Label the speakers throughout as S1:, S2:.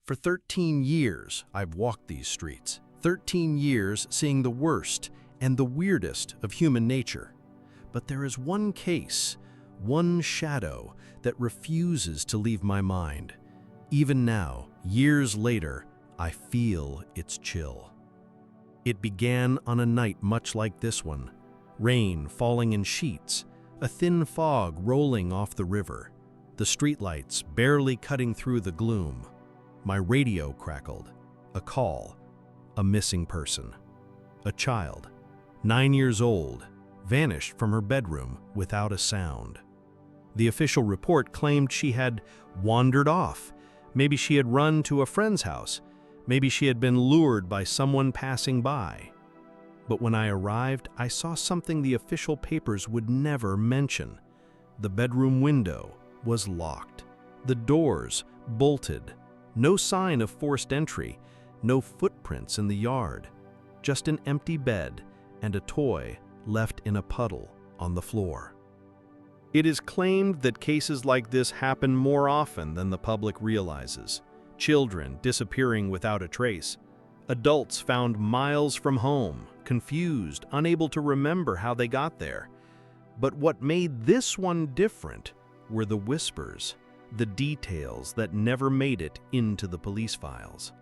S1: For 13 years, I've walked these streets. 13 years seeing the worst and the weirdest of human nature. But there is one case, one shadow that refuses to leave my mind. Even now, years later, I feel its chill. It began on a night much like this one. Rain falling in sheets, a thin fog rolling off the river, the streetlights barely cutting through the gloom. My radio crackled. A call. A missing person. A child, 9 years old, vanished from her bedroom without a sound. The official report claimed she had wandered off. Maybe she had run to a friend's house. Maybe she had been lured by someone passing by. But when I arrived, I saw something the official papers would never mention. The bedroom window was locked. The doors bolted. No sign of forced entry, no footprints in the yard, just an empty bed and a toy left in a puddle on the floor. It is claimed that cases like this happen more often than the public realizes. Children disappearing without a trace. Adults found miles from home, confused, unable to remember how they got there. But what made this one different were the whispers, the details that never made it into the police files.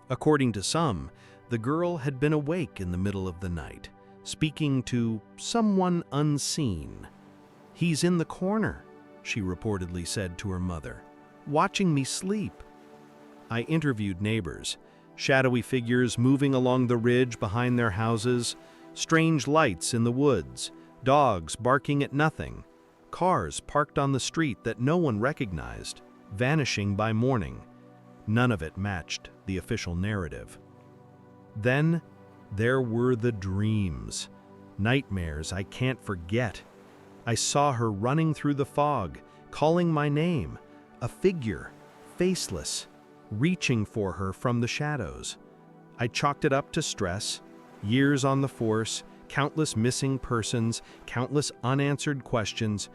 S1: According to some, the girl had been awake in the middle of the night, speaking to someone unseen. "He's in the corner," she reportedly said to her mother, "watching me sleep." I interviewed neighbors, shadowy figures moving along the ridge behind their houses, strange lights in the woods, dogs barking at nothing, cars parked on the street that no one recognized, vanishing by morning. None of it matched the official narrative. Then there were the dreams, nightmares I can't forget. I saw her running through the fog, calling my name, a figure, faceless, reaching for her from the shadows. I chalked it up to stress, years on the force, countless missing persons, countless unanswered questions,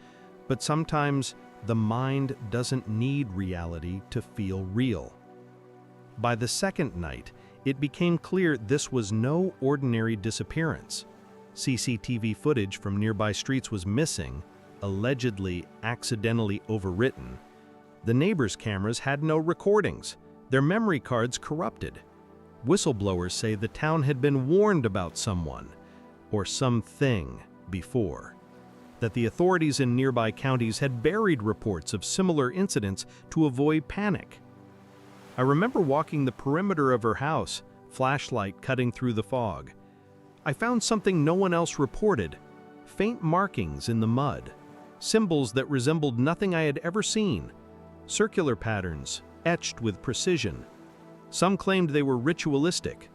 S1: but sometimes the mind doesn't need reality to feel real. By the second night, it became clear this was no ordinary disappearance. CCTV footage from nearby streets was missing, allegedly accidentally overwritten. The neighbors' cameras had no recordings, their memory cards corrupted. Whistleblowers say the town had been warned about someone or something before, that the authorities in nearby counties had buried reports of similar incidents to avoid panic. I remember walking the perimeter of her house, flashlight cutting through the fog. I found something no one else reported, faint markings in the mud, symbols that resembled nothing I had ever seen, circular patterns etched with precision. Some claimed they were ritualistic,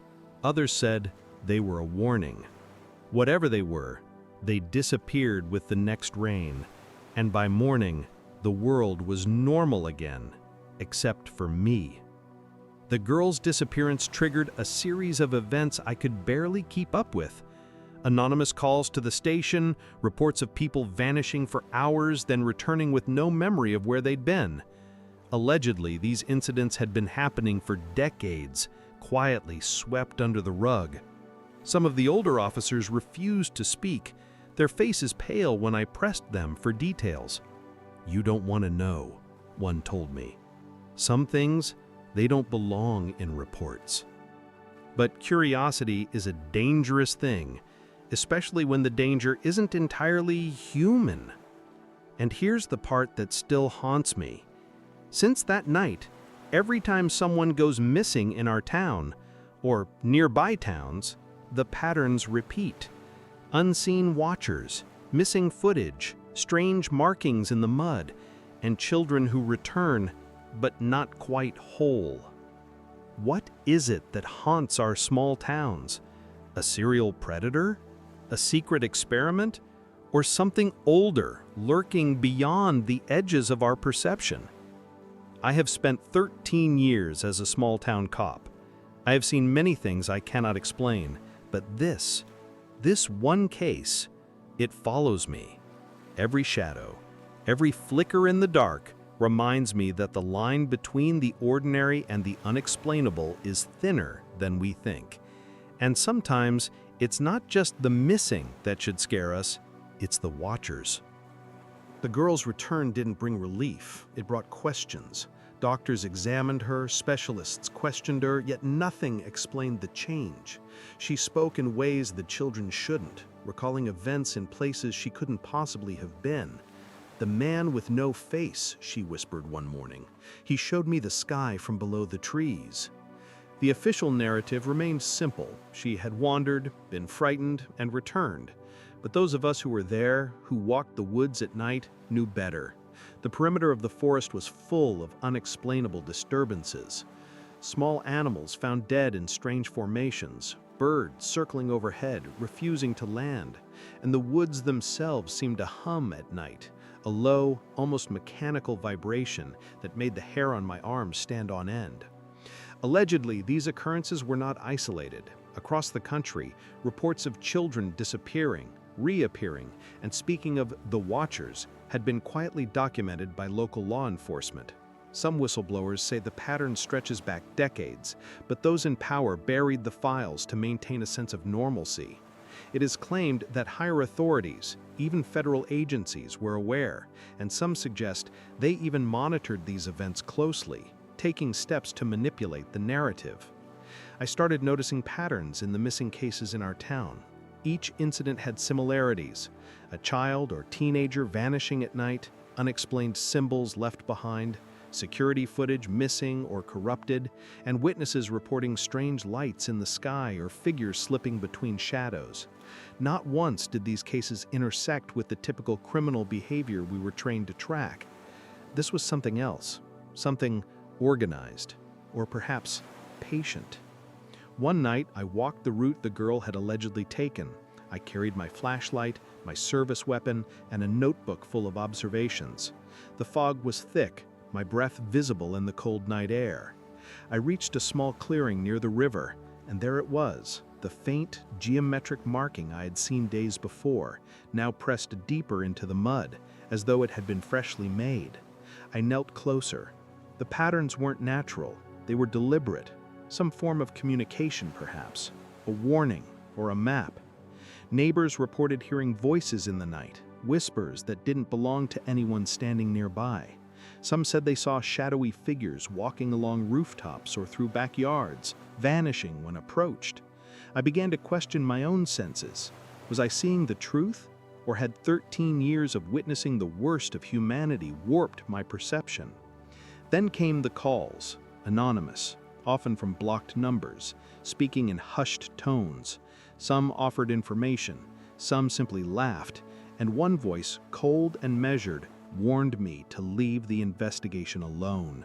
S1: others said they were a warning. Whatever they were, they disappeared with the next rain, and by morning, the world was normal again, except for me. The girl's disappearance triggered a series of events I could barely keep up with. Anonymous calls to the station, reports of people vanishing for hours, then returning with no memory of where they'd been. Allegedly, these incidents had been happening for decades, quietly swept under the rug. Some of the older officers refused to speak, their faces pale when I pressed them for details. "You don't want to know," one told me. "Some things, they don't belong in reports." But curiosity is a dangerous thing, especially when the danger isn't entirely human. And here's the part that still haunts me. Since that night, every time someone goes missing in our town, or nearby towns, the patterns repeat. Unseen watchers, missing footage, strange markings in the mud, and children who return, but not quite whole. What is it that haunts our small towns? A serial predator? A secret experiment? Or something older, lurking beyond the edges of our perception? I have spent 13 years as a small-town cop. I have seen many things I cannot explain, but this one case, it follows me. Every shadow, every flicker in the dark, reminds me that the line between the ordinary and the unexplainable is thinner than we think. And sometimes it's not just the missing that should scare us, it's the watchers. The girl's return didn't bring relief, it brought questions. Doctors examined her, specialists questioned her, yet nothing explained the change. She spoke in ways the children shouldn't, recalling events in places she couldn't possibly have been. "The man with no face," she whispered one morning. "He showed me the sky from below the trees." The official narrative remained simple. She had wandered, been frightened, and returned. But those of us who were there, who walked the woods at night, knew better. The perimeter of the forest was full of unexplainable disturbances. Small animals found dead in strange formations, birds circling overhead, refusing to land, and the woods themselves seemed to hum at night, a low, almost mechanical vibration that made the hair on my arms stand on end. Allegedly, these occurrences were not isolated. Across the country, reports of children disappearing, reappearing, and speaking of the Watchers, had been quietly documented by local law enforcement. Some whistleblowers say the pattern stretches back decades, but those in power buried the files to maintain a sense of normalcy. It is claimed that higher authorities, even federal agencies, were aware, and some suggest they even monitored these events closely, taking steps to manipulate the narrative. I started noticing patterns in the missing cases in our town. Each incident had similarities: a child or teenager vanishing at night, unexplained symbols left behind, security footage missing or corrupted, and witnesses reporting strange lights in the sky or figures slipping between shadows. Not once did these cases intersect with the typical criminal behavior we were trained to track. This was something else, something organized, or perhaps patient. One night, I walked the route the girl had allegedly taken. I carried my flashlight, my service weapon, and a notebook full of observations. The fog was thick, my breath visible in the cold night air. I reached a small clearing near the river, and there it was, the faint, geometric marking I had seen days before, now pressed deeper into the mud, as though it had been freshly made. I knelt closer. The patterns weren't natural, they were deliberate. Some form of communication, perhaps, a warning or a map. Neighbors reported hearing voices in the night, whispers that didn't belong to anyone standing nearby. Some said they saw shadowy figures walking along rooftops or through backyards, vanishing when approached. I began to question my own senses. Was I seeing the truth, or had 13 years of witnessing the worst of humanity warped my perception? Then came the calls, anonymous, often from blocked numbers, speaking in hushed tones. Some offered information, some simply laughed, and one voice, cold and measured, warned me to leave the investigation alone.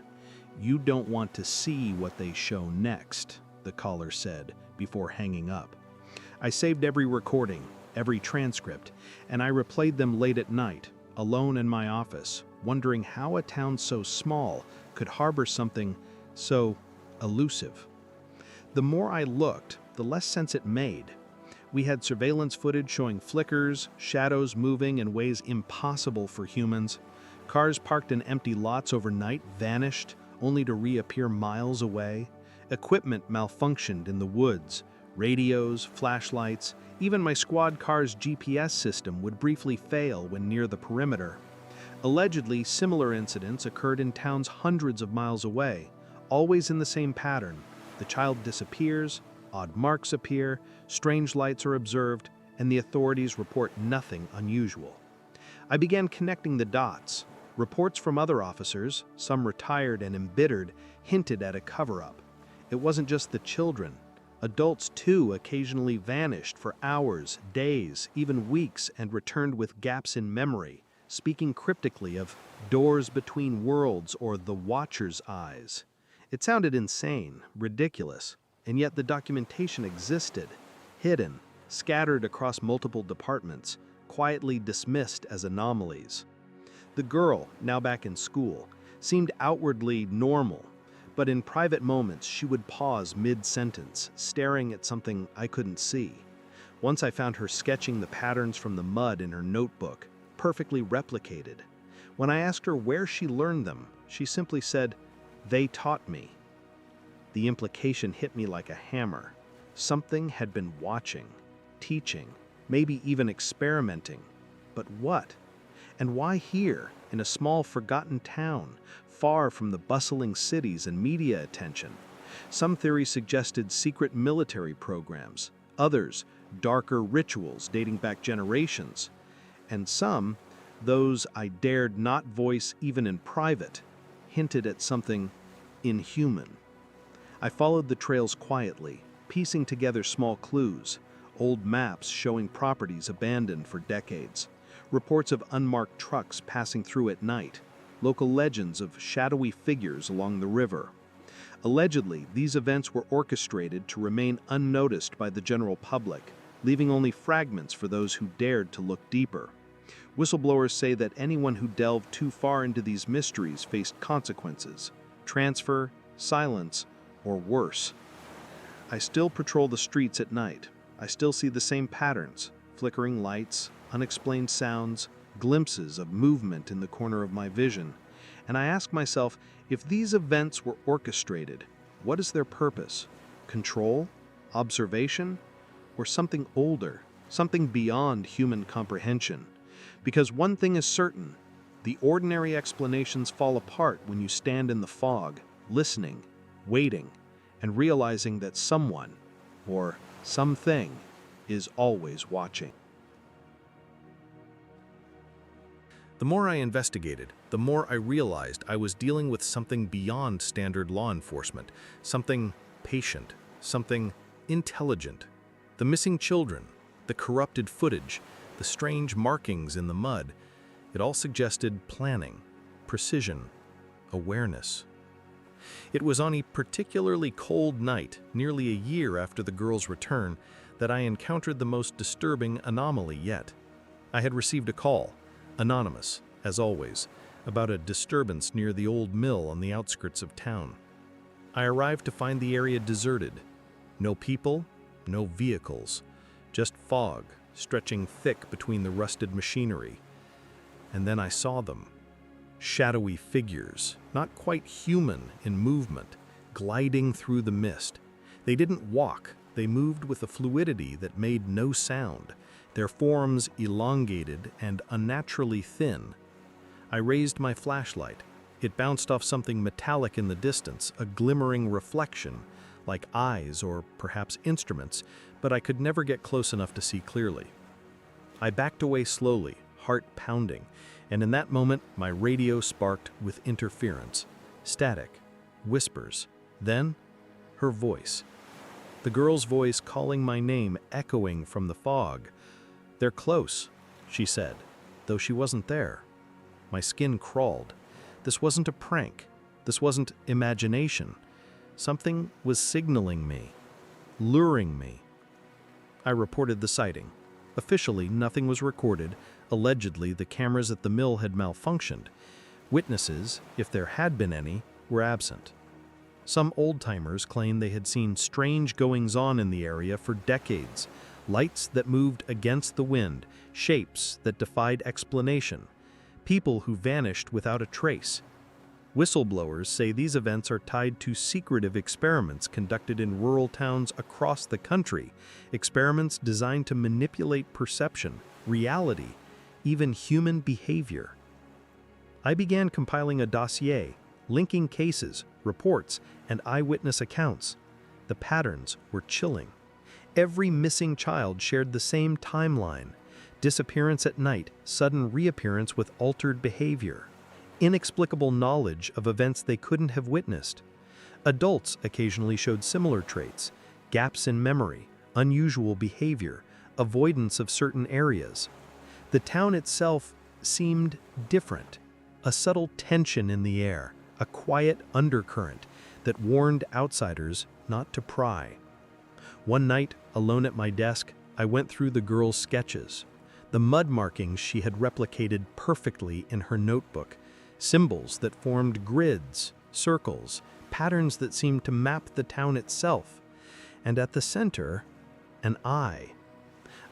S1: "You don't want to see what they show next," the caller said before hanging up. I saved every recording, every transcript, and I replayed them late at night, alone in my office, wondering how a town so small could harbor something so elusive. The more I looked, the less sense it made. We had surveillance footage showing flickers, shadows moving in ways impossible for humans. Cars parked in empty lots overnight vanished, only to reappear miles away. Equipment malfunctioned in the woods. Radios, flashlights, even my squad car's GPS system would briefly fail when near the perimeter. Allegedly, similar incidents occurred in towns hundreds of miles away, always in the same pattern. The child disappears, odd marks appear, strange lights are observed, and the authorities report nothing unusual. I began connecting the dots. Reports from other officers, some retired and embittered, hinted at a cover-up. It wasn't just the children. Adults, too, occasionally vanished for hours, days, even weeks, and returned with gaps in memory, speaking cryptically of doors between worlds or the Watcher's eyes. It sounded insane, ridiculous, and yet the documentation existed, hidden, scattered across multiple departments, quietly dismissed as anomalies. The girl, now back in school, seemed outwardly normal, but in private moments she would pause mid-sentence, staring at something I couldn't see. Once I found her sketching the patterns from the mud in her notebook, perfectly replicated. When I asked her where she learned them, she simply said, "They taught me." The implication hit me like a hammer. Something had been watching, teaching, maybe even experimenting. But what? And why here, in a small forgotten town, far from the bustling cities and media attention? Some theories suggested secret military programs, others, darker rituals dating back generations, and some, those I dared not voice even in private, hinted at something inhuman. I followed the trails quietly, piecing together small clues, old maps showing properties abandoned for decades, reports of unmarked trucks passing through at night, local legends of shadowy figures along the river. Allegedly, these events were orchestrated to remain unnoticed by the general public, leaving only fragments for those who dared to look deeper. Whistleblowers say that anyone who delved too far into these mysteries faced consequences: transfer, silence, or worse. I still patrol the streets at night. I still see the same patterns: flickering lights, unexplained sounds, glimpses of movement in the corner of my vision. And I ask myself, if these events were orchestrated, what is their purpose? Control? Observation? Or something older, something beyond human comprehension? Because one thing is certain: the ordinary explanations fall apart when you stand in the fog, listening, waiting, and realizing that someone, or something, is always watching. The more I investigated, the more I realized I was dealing with something beyond standard law enforcement, something patient, something intelligent. The missing children, the corrupted footage, the strange markings in the mud, it all suggested planning, precision, awareness. It was on a particularly cold night, nearly a year after the girl's return, that I encountered the most disturbing anomaly yet. I had received a call, anonymous, as always, about a disturbance near the old mill on the outskirts of town. I arrived to find the area deserted. No people, no vehicles, just fog stretching thick between the rusted machinery. And then I saw them. Shadowy figures, not quite human in movement, gliding through the mist. They didn't walk, they moved with a fluidity that made no sound, their forms elongated and unnaturally thin. I raised my flashlight. It bounced off something metallic in the distance, a glimmering reflection, like eyes or perhaps instruments, but I could never get close enough to see clearly. I backed away slowly, heart pounding, and in that moment my radio sparked with interference, static, whispers. Then, her voice. The girl's voice calling my name echoing from the fog. "They're close," she said, though she wasn't there. My skin crawled. This wasn't a prank. This wasn't imagination. Something was signaling me, luring me. I reported the sighting. Officially, nothing was recorded. Allegedly, the cameras at the mill had malfunctioned. Witnesses, if there had been any, were absent. Some old-timers claimed they had seen strange goings-on in the area for decades. Lights that moved against the wind, shapes that defied explanation, people who vanished without a trace. Whistleblowers say these events are tied to secretive experiments conducted in rural towns across the country, experiments designed to manipulate perception, reality, even human behavior. I began compiling a dossier, linking cases, reports, and eyewitness accounts. The patterns were chilling. Every missing child shared the same timeline: disappearance at night, sudden reappearance with altered behavior, inexplicable knowledge of events they couldn't have witnessed. Adults occasionally showed similar traits: gaps in memory, unusual behavior, avoidance of certain areas. The town itself seemed different, a subtle tension in the air, a quiet undercurrent that warned outsiders not to pry. One night, alone at my desk, I went through the girl's sketches. The mud markings she had replicated perfectly in her notebook, symbols that formed grids, circles, patterns that seemed to map the town itself. And at the center, an eye.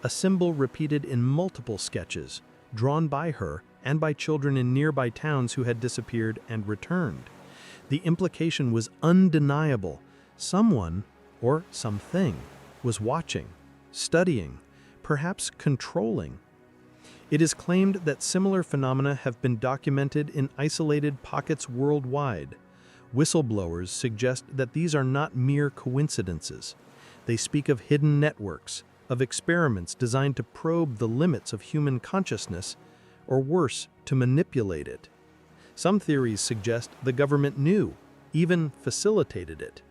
S1: A symbol repeated in multiple sketches, drawn by her and by children in nearby towns who had disappeared and returned. The implication was undeniable. Someone, or something, was watching, studying, perhaps controlling. It is claimed that similar phenomena have been documented in isolated pockets worldwide. Whistleblowers suggest that these are not mere coincidences. They speak of hidden networks, of experiments designed to probe the limits of human consciousness, or worse, to manipulate it. Some theories suggest the government knew, even facilitated it.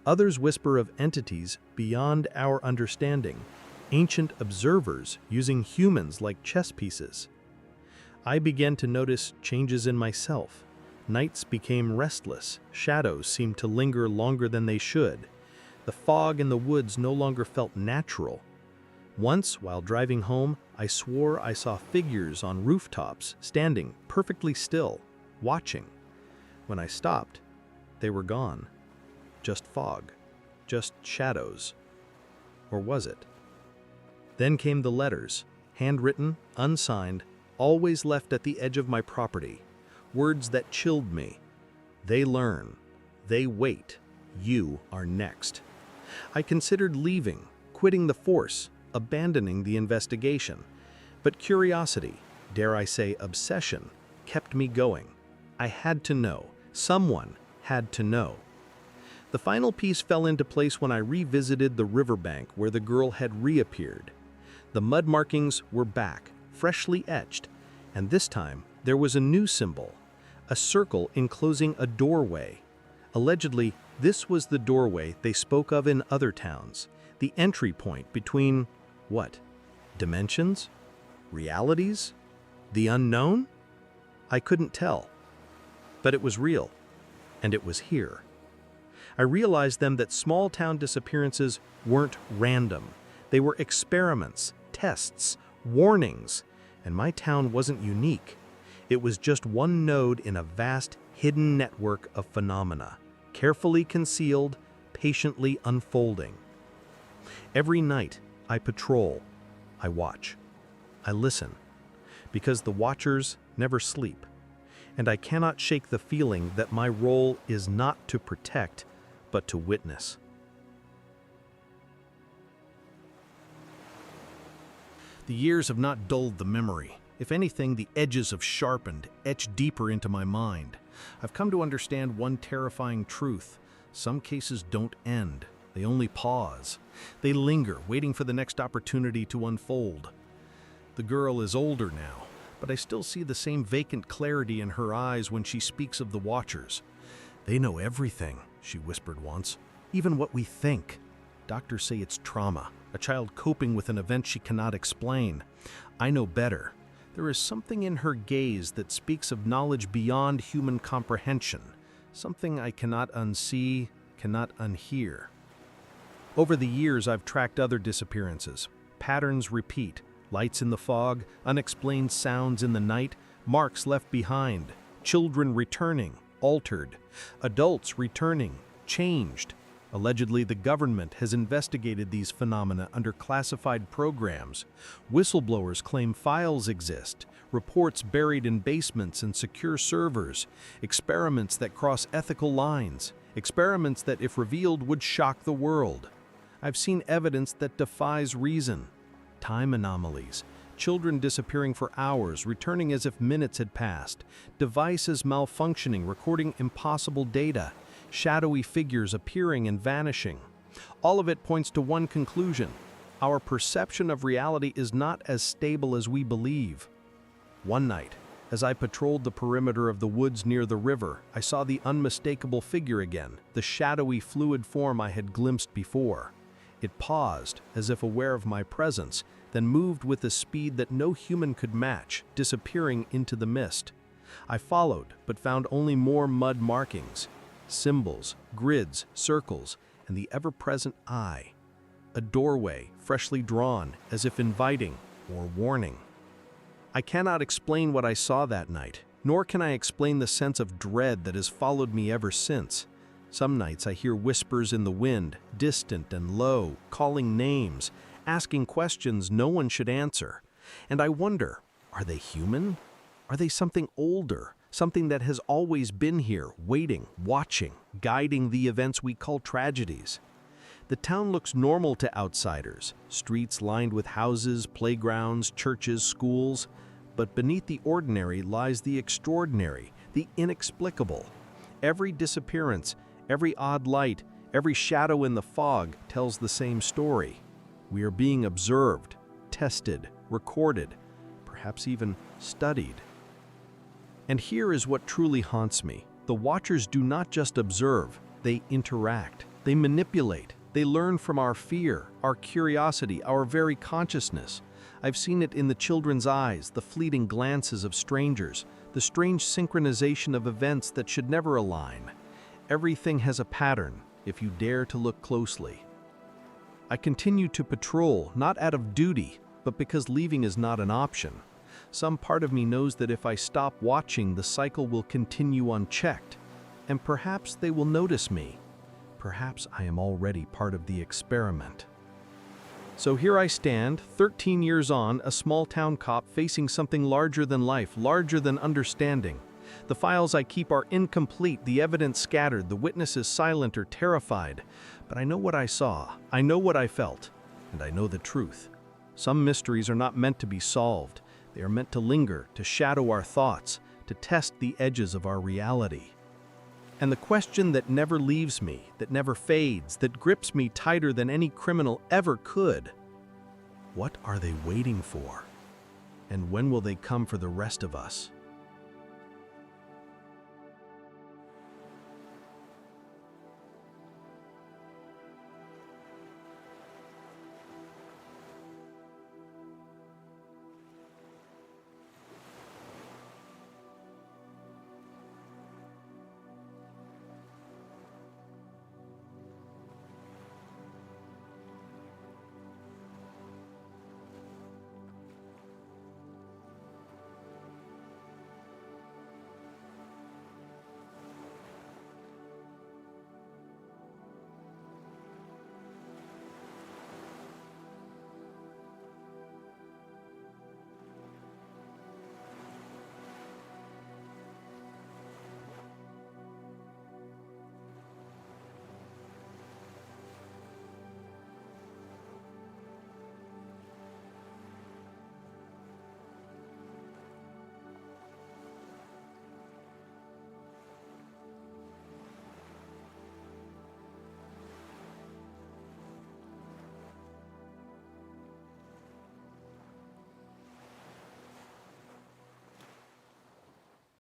S1: Others whisper of entities beyond our understanding, ancient observers using humans like chess pieces. I began to notice changes in myself. Nights became restless, shadows seemed to linger longer than they should. The fog in the woods no longer felt natural. Once, while driving home, I swore I saw figures on rooftops, standing perfectly still, watching. When I stopped, they were gone. Just fog, just shadows. Or was it? Then came the letters, handwritten, unsigned, always left at the edge of my property. Words that chilled me. They learn. They wait. You are next. I considered leaving, quitting the force, abandoning the investigation. But curiosity, dare I say obsession, kept me going. I had to know. Someone had to know. The final piece fell into place when I revisited the riverbank where the girl had reappeared. The mud markings were back, freshly etched, and this time there was a new symbol, a circle enclosing a doorway. Allegedly, this was the doorway they spoke of in other towns, the entry point between, what? Dimensions? Realities? The unknown? I couldn't tell. But it was real, and it was here. I realized then that small-town disappearances weren't random. They were experiments, tests, warnings, and my town wasn't unique. It was just one node in a vast, hidden network of phenomena, carefully concealed, patiently unfolding. Every night, I patrol, I watch, I listen, because the watchers never sleep, and I cannot shake the feeling that my role is not to protect, but to witness. The years have not dulled the memory. If anything, the edges have sharpened, etched deeper into my mind. I've come to understand one terrifying truth. Some cases don't end. They only pause. They linger, waiting for the next opportunity to unfold. The girl is older now, but I still see the same vacant clarity in her eyes when she speaks of the watchers. They know everything, she whispered once, even what we think. Doctors say it's trauma, a child coping with an event she cannot explain. I know better. There is something in her gaze that speaks of knowledge beyond human comprehension, something I cannot unsee, cannot unhear. Over the years, I've tracked other disappearances. Patterns repeat, lights in the fog, unexplained sounds in the night, marks left behind, children returning, altered, adults returning, changed. Allegedly, the government has investigated these phenomena under classified programs. Whistleblowers claim files exist, reports buried in basements and secure servers, experiments that cross ethical lines, experiments that, if revealed, would shock the world. I've seen evidence that defies reason. Time anomalies, children disappearing for hours, returning as if minutes had passed, devices malfunctioning, recording impossible data, shadowy figures appearing and vanishing. All of it points to one conclusion: our perception of reality is not as stable as we believe. One night, as I patrolled the perimeter of the woods near the river, I saw the unmistakable figure again, the shadowy, fluid form I had glimpsed before. It paused, as if aware of my presence, then moved with a speed that no human could match, disappearing into the mist. I followed, but found only more mud markings. Symbols, grids, circles, and the ever-present eye. A doorway, freshly drawn, as if inviting or warning. I cannot explain what I saw that night, nor can I explain the sense of dread that has followed me ever since. Some nights I hear whispers in the wind, distant and low, calling names, asking questions no one should answer. And I wonder, are they human? Are they something older, something that has always been here, waiting, watching, guiding the events we call tragedies? The town looks normal to outsiders, streets lined with houses, playgrounds, churches, schools. But beneath the ordinary lies the extraordinary, the inexplicable. Every disappearance, every odd light, every shadow in the fog tells the same story. We are being observed, tested, recorded, perhaps even studied. And here is what truly haunts me. The watchers do not just observe, they interact, they manipulate, they learn from our fear, our curiosity, our very consciousness. I've seen it in the children's eyes, the fleeting glances of strangers, the strange synchronization of events that should never align. Everything has a pattern, if you dare to look closely. I continue to patrol, not out of duty, but because leaving is not an option. Some part of me knows that if I stop watching, the cycle will continue unchecked, and perhaps they will notice me. Perhaps I am already part of the experiment. So here I stand, 13 years on, a small-town cop facing something larger than life, larger than understanding. The files I keep are incomplete, the evidence scattered, the witnesses silent or terrified. But I know what I saw, I know what I felt, and I know the truth. Some mysteries are not meant to be solved. They are meant to linger, to shadow our thoughts, to test the edges of our reality. And the question that never leaves me, that never fades, that grips me tighter than any criminal ever could: what are they waiting for? And when will they come for the rest of us?